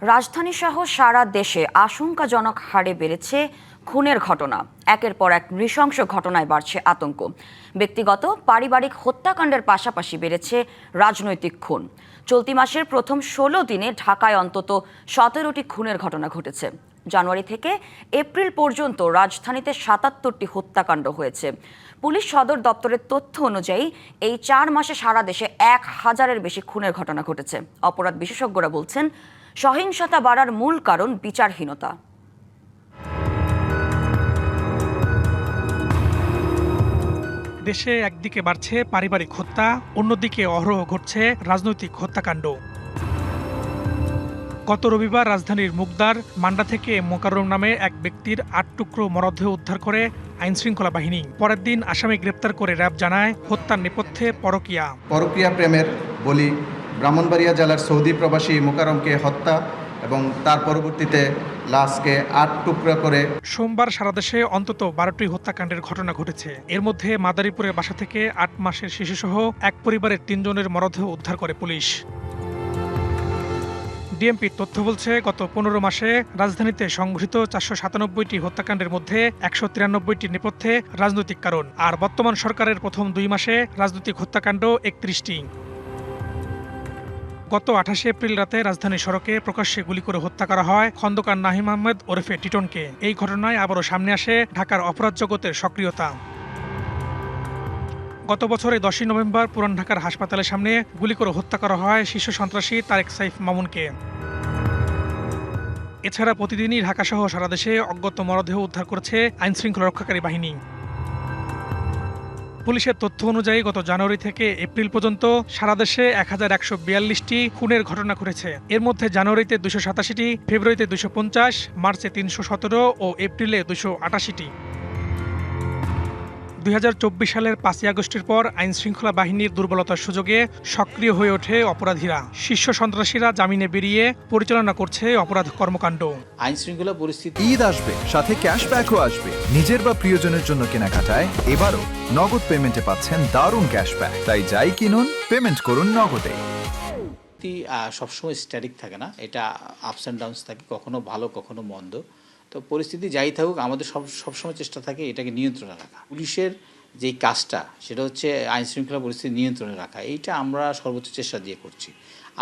রাজধানীসহ সারা দেশে আশঙ্কাজনক হারে বেড়েছে খুনের ঘটনা। একের পর এক নৃশংস ঘটনায় বাড়ছে আতঙ্ক। ব্যক্তিগত পারিবারিক হত্যাকাণ্ডের পাশাপাশি বেড়েছে রাজনৈতিক খুন। চলতি মাসের প্রথম ১৬ দিনে ঢাকায় অন্তত ১৭টি খুনের ঘটনা ঘটেছে। জানুয়ারি থেকে এপ্রিল পর্যন্ত রাজধানীতে ৭৭টি হত্যাকাণ্ড হয়েছে। পুলিশ সদর দপ্তরের তথ্য অনুযায়ী এই ৪ মাসে সারা দেশে ১,০০০-এর বেশি খুনের ঘটনা ঘটেছে। অপরাধ বিশেষজ্ঞরা বলছেন, সহিংসতা বাড়ার মূল কারণ বিচারহীনতা। দেশে একদিকে বাড়ছে পারিবারিক হত্যা, অন্যদিকে অহরহ ঘটছে রাজনৈতিক হত্যাকাণ্ড। গত রবিবার রাজধানীর মুগদার মান্ডা থেকে মোকাররম নামে এক ব্যক্তির ৮ টুকরো মরদেহ উদ্ধার করে আইনশৃঙ্খলা বাহিনী। পরের দিন আসামি গ্রেপ্তার করে র্যাব জানায় হত্যার নেপথ্যে পরকীয়া প্রেমের বলি ব্রাহ্মণবাড়িয়া জেলার সৌদি প্রবাসী মোকাররমকে হত্যা এবং তার পরবর্তীতে লাশকে ৮ টুকরা করে। সোমবার সারা দেশে অন্তত ১২টি হত্যাকাণ্ডের ঘটনা ঘটেছে। এর মধ্যে মাদারীপুরের বাসা থেকে ৮ মাসের শিশুসহ এক পরিবারের ৩ জনের মরদেহ উদ্ধার করে পুলিশ। ডিএমপির তথ্য বলছে, গত ১৫ মাসে রাজধানীতে সংঘটিত ৪৯৭টি হত্যাকাণ্ডের মধ্যে ১৯৩টির নেপথ্যে রাজনৈতিক কারণ। আর বর্তমান সরকারের প্রথম ২ মাসে রাজনৈতিক হত্যাকাণ্ড ৩১টি। গত ২৮ এপ্রিল রাতে রাজধানী সড়কে প্রকাশ্যে গুলি করে হত্যা করা হয় খন্দকার নাহিম আহমেদ ওরফে টিটনকে। এই ঘটনায় আবারও সামনে আসে ঢাকার অপরাধ জগতের সক্রিয়তা। গত বছরের ১০ই নভেম্বর পুরান ঢাকার হাসপাতালের সামনে গুলি করে হত্যা করা হয় শীর্ষ সন্ত্রাসী তারেক সাইফ মামুনকে। এছাড়া প্রতিদিনই ঢাকাসহ সারা দেশে অজ্ঞাত মরদেহ উদ্ধার করেছে আইনশৃঙ্খলা রক্ষাকারী বাহিনী। পুলিশের তথ্য অনুযায়ী গত জানুয়ারি থেকে এপ্রিল পর্যন্ত সারা দেশে ১,১৪২টি খুনের ঘটনা ঘটেছে। এর মধ্যে জানুয়ারিতে ২৮৭টি, ফেব্রুয়ারিতে ২৫০, মার্চে ৩১৭ ও এপ্রিলে ২৮৮টি। ২০২৪ সালের ৫ই আগস্টের পর আইনশৃঙ্খলা বাহিনীর দুর্বলতার সুযোগে সক্রিয় হয়ে ওঠে অপরাধীরা। শীর্ষ সন্ত্রাসীরা জামিনে বেরিয়ে পরিচালনা করছে অপরাধ কর্মকাণ্ড। আইনশৃঙ্খলা পরিস্থিতি। ঈদ আসবে, সাথে ক্যাশব্যাকও আসবে। নিজের বা প্রিয়জনের জন্য কেনাকাটায় এবারও নগদ পেমেন্টে পাচ্ছেন দারুণ ক্যাশব্যাক। তাই যাই কিনুন, পেমেন্ট করুন নগদে। সবসময় স্ট্যাটিক থাকে না, এটা আপস অ্যান্ড ডাউনস থাকে, কখনো ভালো কখনো মন্দ। তো পরিস্থিতি যাই থাকুক, আমাদের সবসময় চেষ্টা থাকে এটাকে নিয়ন্ত্রণে রাখা। পুলিশের যেই কাজটা সেটা হচ্ছে আইনশৃঙ্খলা পরিস্থিতি নিয়ন্ত্রণে রাখা। এইটা আমরা সর্বোচ্চ চেষ্টা দিয়ে করছি।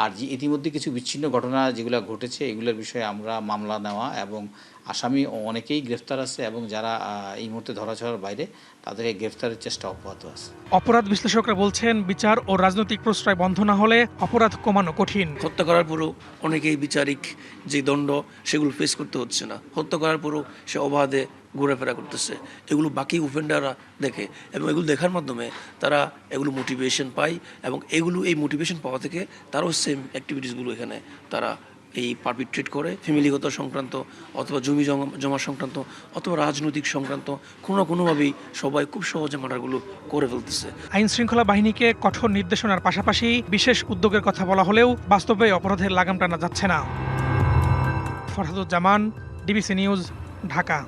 আর যে ইতিমধ্যে কিছু বিচ্ছিন্ন ঘটনা যেগুলো ঘটেছে এগুলোর বিষয়ে আমরা মামলা নেওয়া এবং আসামি অনেকেই গ্রেফতার আছে এবং যারা এই মুহূর্তে ধরাছোঁয়ার বাইরে তাদেরকে গ্রেফতারের চেষ্টা অব্যাহত আছে। অপরাধ বিশ্লেষকরা বলছেন, বিচার ও রাজনৈতিক প্রশ্রয় বন্ধ না হলে অপরাধ কমানো কঠিন। হত্যা করার পরও অনেকেই বিচারিক যে দণ্ড সেগুলো ফেস করতে হচ্ছে না। হত্যা করার পরও সে অবাধে ঘোরাফেরা করতেছে। এগুলো বাকি অফেন্ডাররা দেখে এবং এগুলো দেখার মাধ্যমে তারা এগুলো মোটিভেশন পায় এবং এই মোটিভেশন পাওয়া থেকে তারাও সেম অ্যাক্টিভিটিসগুলো এখানে তারা এই পারপিট্রেট করে। ফ্যামিলিগত সংক্রান্ত অথবা জমি জমা সংক্রান্ত অথবা রাজনৈতিক সংক্রান্ত কোনো না কোনোভাবেই সবাই খুব সহজে মার্ডারগুলো করে ফেলতেছে। আইন শৃঙ্খলা বাহিনীকে কঠোর নির্দেশনার পাশাপাশি বিশেষ উদ্যোগের কথা বলা হলেও বাস্তবে অপরাধের লাগাম টানা যাচ্ছে না। Farhaduzzaman, DBC news, Dhaka.